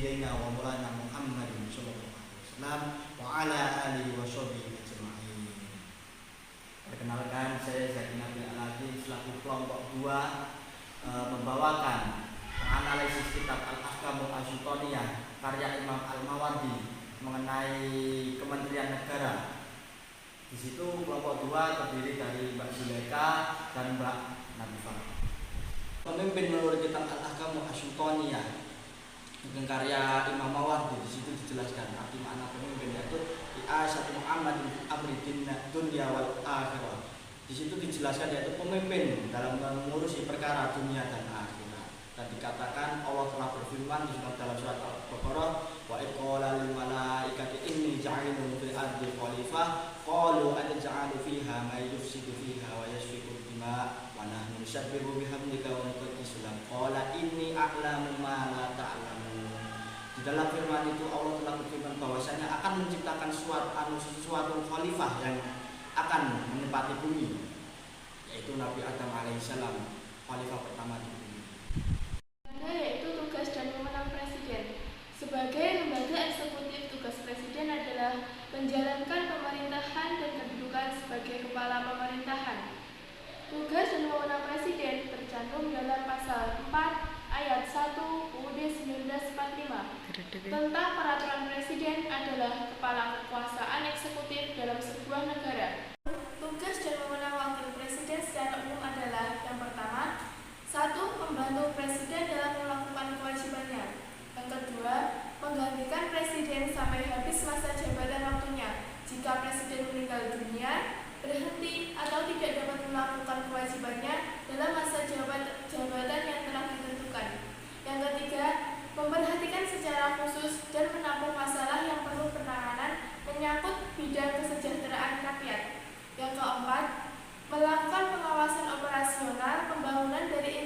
sayyidina wa maulana Muhammadin sallallahu alaihi wasallam wa ala alihi wa sahbihi ajma'in. Perkenalkan, saya Zaki Nabil Al-Adi selaku kelompok 2 membawakan analisis kitab Al-Ahkamul As-Sultaniyah karya Imam Al-Mawardi mengenai Kementerian Negara. Di situ kelompok 2 terdiri dari Mbak Zulaika dan Mbak Nabifah. Pemimpin menurut kitab Al-Ahkamul As-Sultaniyah dengan karya Imam Mawardi, di situ dijelaskan arti makna pemimpin, yaitu I'asatu Muhammadin amri dunya wal akhirah. Di situ dijelaskan yaitu pemimpin dalam mengurusi perkara dunia dan akhirat. Dan dikatakan Allah telah berfirman di dalam surat Al-Baqarah, wa iqala lil malaikati inni ja'ilun fil ardi khalifah qalu ataj'alu fiha may yufsidu fiha wa yasfiku dima wa nahnu nusabbihu bihamdika wa nuqaddisu lak qala inni a'lamu ma la ta'lamun. Di dalam firman itu Allah telah berfirman bahwasanya akan menciptakan suatu khalifah yang akan menempati bumi, yaitu Nabi Adam alaihissalam, khalifah pertama di bumi. Yaitu tugas dan wewenang presiden. Sebagai lembaga eksekutif, tugas presiden adalah menjalankan pemerintahan dan kedudukan sebagai kepala pemerintahan. Tugas dan wewenang presiden tercantum dalam pasal 4 ayat 1 UUD 1945 tentang peraturan presiden adalah kepala kekuasaan eksekutif dalam sebuah negara. Tugas dan wewenang wakil presiden secara umum adalah: yang pertama, 1. Membantu presiden dalam melakukan kewajibannya. Yang kedua, menggantikan presiden sampai habis masa jabatan waktunya. Jika presiden meninggal dunia, berhenti atau tidak dapat melakukan kewajibannya dalam masa jabatan yang telah ditentukan. Yang ketiga, memperhatikan secara khusus dan menampung masalah yang perlu penanganan menyangkut bidang kesejahteraan rakyat. Yang keempat, melakukan pengawasan operasional pembangunan dari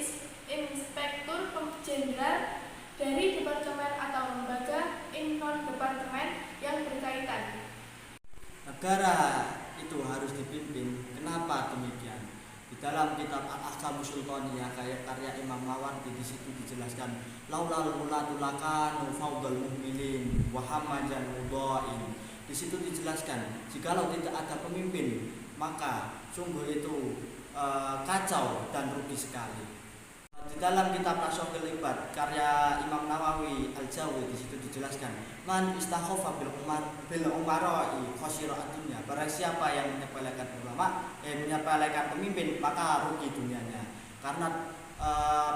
inspektur jenderal dari departemen atau lembaga non-departemen yang berkaitan. Negara itu harus dipimpin. Kenapa demikian? Di dalam kitab Al-Ahkamul Sultaniyah karya Imam Mawardi, di situ dijelaskan laulal mulatu lakanu faudal mu'minin wa hamajan mudha'in. Di situ dijelaskan jikalau tidak ada pemimpin maka sungguh itu kacau dan rugi sekali. Di dalam kitab Nasohil Ibad karya Imam Nawawi Al-Jawi, di situ dijelaskan man istakhofa bil umara'i khosira ad-dunya. Barang siapa yang menyepelekan menyepelekan pemimpin maka rugi dunianya. Karena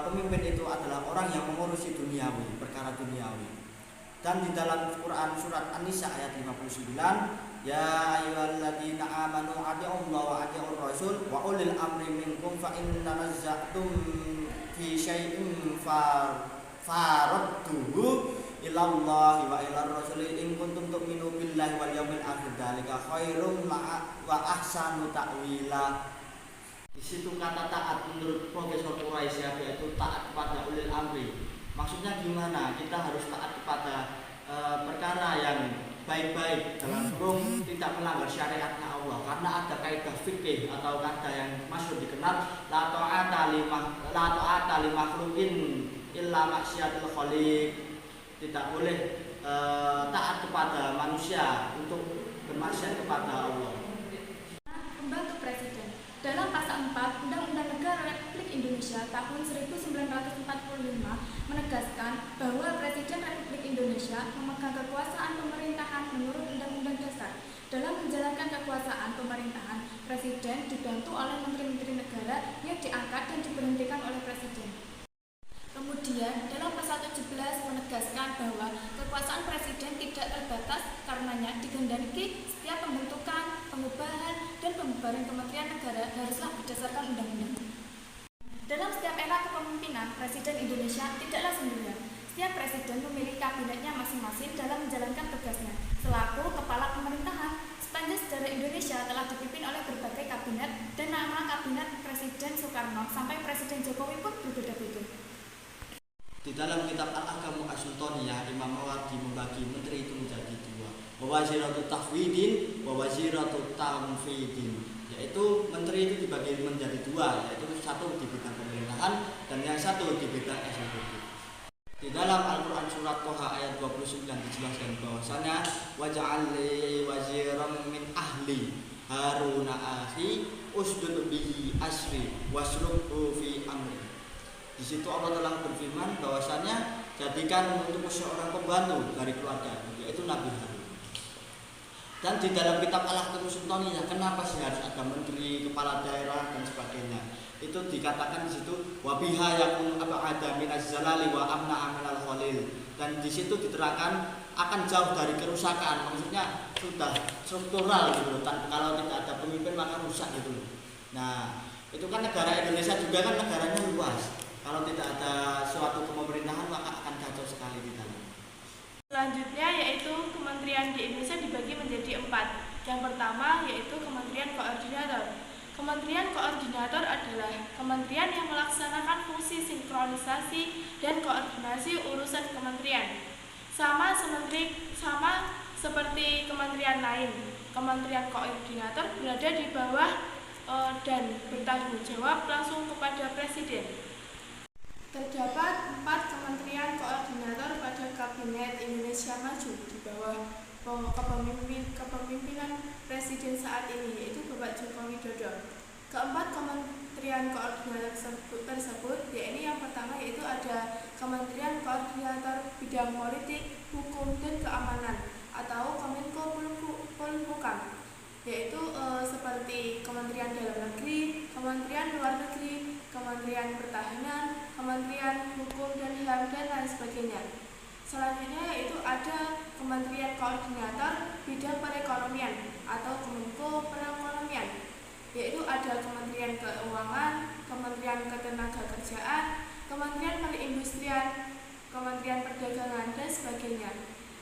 pemimpin itu adalah orang yang mengurusi duniawi, perkara duniawi. Dan di dalam Quran surat An-Nisa ayat 59, ya ayyuhalladzina amanu atiiullaha wa atiiur rasul wa ulil amri minkum fa in tanaza'tum fi syai'in faradduhu ilallahi wa ilar rasuli in kuntum tu'minu billahi wal yaumil akhir dzalika khairum wa ahsanu ta'wila. Di situ kata taat menurut Profesor Quraisy yaitu taat kepada ulil amri. Maksudnya gimana? Kita harus taat kepada perkara yang baik-baik dalam kurung tidak melanggar syariatnya Allah. Karena ada kaidah fikih atau kaidah yang masyhur dikenal la ta'ata li makhluqin illa maksiatul khaliq. Tidak boleh taat kepada manusia untuk bermaksiat kepada Allah. Pembantu Presiden dalam pasal 4 Undang-Undang Negara Republik Indonesia tahun 1945 menegaskan bahwa Presiden Republik Indonesia memegang kekuasaan pemerintahan menurut Undang-Undang Dasar. Dalam menjalankan kekuasaan pemerintahan, Presiden dibantu oleh menteri-menteri negara yang diangkat dan diberhentikan oleh Presiden. Kemudian, dalam pasal 17 menegaskan bahwa kekuasaan Presiden tidak terbatas, karenanya dikehendaki setiap pembentukan, pengubahan, dan pembubaran kementerian negara haruslah berdasarkan undang-undang. Dalam setiap era kepemimpinan, Presiden Indonesia tidaklah sendirian. Setiap presiden memiliki kabinetnya masing-masing dalam menjalankan tugasnya. Selaku kepala pemerintahan, sepanjang sejarah Indonesia telah dipimpin oleh berbagai kabinet dan nama kabinet Presiden Soekarno sampai Presiden Jokowi pun berbeda-beda. Di dalam kitab Al-Ahkamul As-Sultaniyah, Imam Mawardi membagi menteri itu menjadi 2, waziratul tafwidin wa waziratul tanfidin. Yaitu menteri itu dibagi menjadi 2, yaitu satu di bidang pemerintahan dan yang satu di bidang eksekutif. Di dalam Al-Quran surat Toha ayat 29 dijelaskan bahwasanya waja'al li waziran min ahli Haruna akhi usdud bihi asri wasrubhu fi amri. Di situ Allah telah berfirman bahwasanya jadikan untuk seorang pembantu dari keluarga, yaitu Nabi Harun. Dan di dalam kitab Al-Ahkam Sultaniyah, kenapa sih harus ada menteri, kepala daerah dan sebagainya? Itu dikatakan di situ wabiha yakun ab'ada minaz zalali wa amna aminal khalil, dan di situ diterangkan akan jauh dari kerusakan, maksudnya sudah struktural gitu loh. Kalau tidak ada pemimpin maka rusak gitu loh. Nah, itu kan negara Indonesia juga kan negaranya luas. Kalau tidak ada suatu pemerintahan maka akan kacau sekali di dalam. Selanjutnya yaitu kementerian di Indonesia dibagi menjadi 4. Yang pertama yaitu Kementerian Koordinator. Kementerian Koordinator adalah kementerian yang melaksanakan fungsi sinkronisasi dan koordinasi urusan kementerian. Sama seperti kementerian lain, Kementerian Koordinator berada di bawah dan bertanggung jawab langsung kepada Presiden. Terdapat 4 kementerian koordinator pada Kabinet Indonesia Maju di bawah kepemimpinan Presiden saat ini, yaitu Bapak Joko Widodo. Keempat kementerian koordinator tersebut, yaitu yang pertama yaitu ada Kementerian Koordinator Bidang Politik, Hukum dan Keamanan atau Kemenko Polhukam, yaitu seperti Kementerian Dalam Negeri, Kementerian Luar Negeri, Kementerian Pertahanan, Kementerian Hukum dan HAM dan lain sebagainya. Selanjutnya yaitu ada Kementerian Koordinator Bidang Perekonomian atau Kemenko Perekonomian, yaitu ada Kementerian Keuangan, Kementerian Ketenagakerjaan, Kementerian Perindustrian, Kementerian Perdagangan dan sebagainya.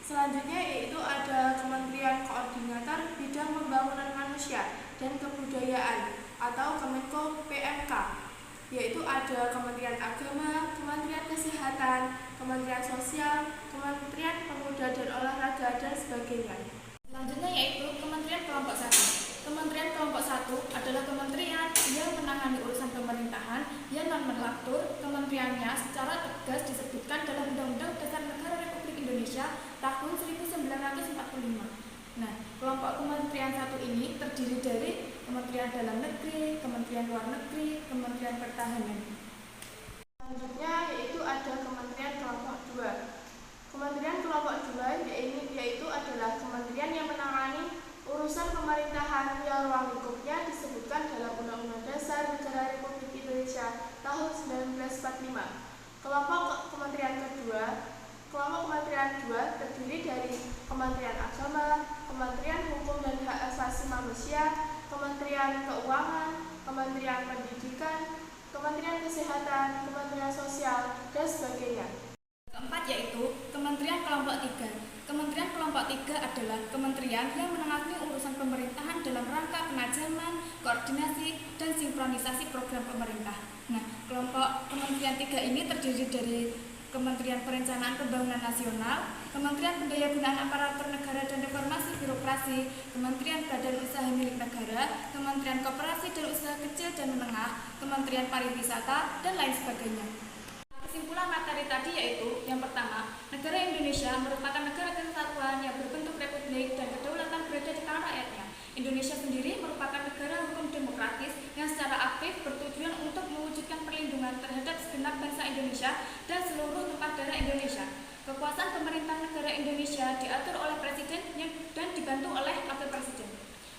Selanjutnya yaitu ada Kementerian Koordinator Bidang Pembangunan Manusia dan Kebudayaan atau Kemenko PMK, yaitu ada Kementerian Agama, Kementerian Kesehatan, Kementerian Sosial, Kementerian Pemuda dan Olahraga dan sebagainya. Selanjutnya yaitu Kementerian Kelompok 1. Kementerian Kelompok 1 adalah kementerian yang menangani urusan pemerintahan yang non-manufaktur. Kementeriannya secara tegas disebutkan dalam Undang-Undang Dasar Negara Republik Indonesia tahun 1945. Nah, kelompok Kementerian 1 ini terdiri dari Kementerian Dalam Negeri, Kementerian Luar Negeri, Kementerian Pertahanan. Selanjutnya yaitu ada Kementerian Kelompok 2. Kementerian Kelompok 2 yaitu adalah kementerian yang menangani urusan pemerintahan yang ruang lingkupnya disebutkan dalam Undang-Undang Dasar Negara Republik Indonesia tahun 1945. Kelompok Kementerian 2 terdiri dari Kementerian Agama, Kementerian Hukum dan Hak Asasi Manusia, Kementerian Keuangan, Kementerian Pendidikan, Kementerian Kesehatan, Kementerian Sosial, dan sebagainya. Keempat yaitu Kementerian Kelompok 3. Kementerian Kelompok 3 adalah kementerian yang menangani urusan pemerintahan dalam rangka penajaman, koordinasi, dan sinkronisasi program pemerintah. Nah, kelompok Kementerian 3 ini terdiri dari Kementerian Perencanaan Pembangunan Nasional, Kementerian Pendayagunaan Aparatur Negara dan Reformasi Birokrasi, Kementerian Badan Usaha Milik Negara, Kementerian Koperasi dan Usaha Kecil dan Menengah, Kementerian Pariwisata, dan lain sebagainya. Kesimpulan materi tadi yaitu yang pertama, negara Indonesia merupakan negara kesatuan yang berbentuk republik dan kedaulatan berada di tangan rakyatnya. Indonesia sendiri merupakan negara hukum demokratis yang secara aktif bertujuan untuk mewujudkan perlindungan terhadap segenap bangsa Indonesia dan seluruh tumpah darah Indonesia. Kekuasaan pemerintahan negara Indonesia diatur oleh Presiden dan dibantu oleh Wakil Presiden.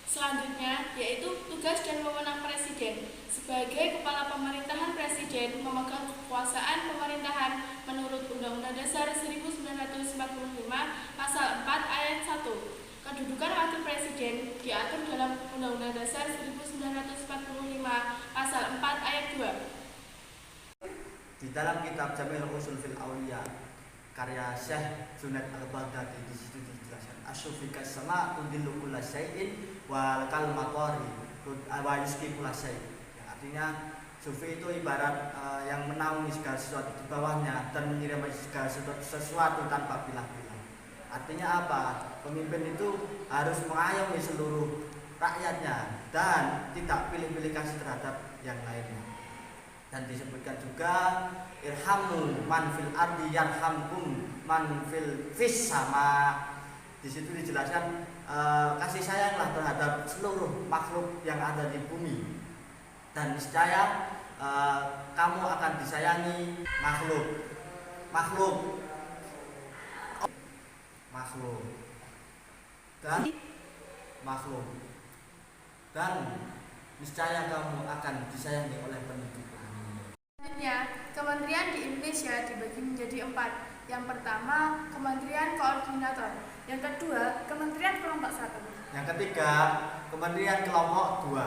Selanjutnya yaitu tugas dan wewenang Presiden. Sebagai kepala pemerintahan, Presiden memegang kekuasaan pemerintahan menurut Undang-Undang Dasar 1945 Pasal 4 Ayat 1. Kedudukan Wakil Presiden diatur dalam Undang-Undang Dasar 1945 Pasal 4 Ayat 2. Di dalam kitab Jamil Usul fil Auliya karya Syekh Junaid Al-Baghdadi, di situ dijelaskan asyufikas sama tudillu kulla syai'in wal kalmatori wa yuski kulla syai'. Artinya sufi itu ibarat yang menaungi segala sesuatu di bawahnya dan menyiram segala sesuatu tanpa pilah-pilah. Artinya apa? Pemimpin itu harus mengayomi seluruh rakyatnya dan tidak pilih-pilih kasih terhadap yang lainnya. Dan disebutkan juga irhamu man fil ardi yarhamkum man fil fis sama. Di situ dijelaskan kasih sayanglah terhadap seluruh makhluk yang ada di bumi, dan niscaya kamu akan disayangi makhluk dan niscaya kamu akan disayangi oleh penduduk langit. Selanjutnya, kementerian di Indonesia dibagi menjadi 4. Yang pertama, Kementerian Koordinator. Yang kedua, Kementerian Kelompok 1. Yang ketiga, Kementerian Kelompok 2.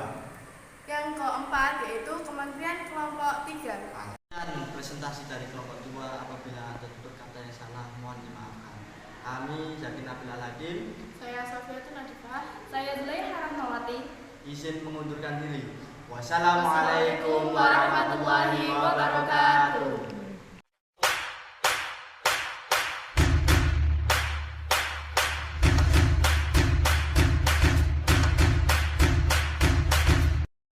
Yang keempat yaitu Kementerian Kelompok 3. Dan presentasi dari kelompok 2, apabila ada tutur kata yang salah mohon dimaafkan. Kami Zakin Nabil Aladim, Saya Sofiatun Nadifah. Saya Zulay Haramawati. izin mengundurkan diri. Wassalamualaikum warahmatullahi wabarakatuh.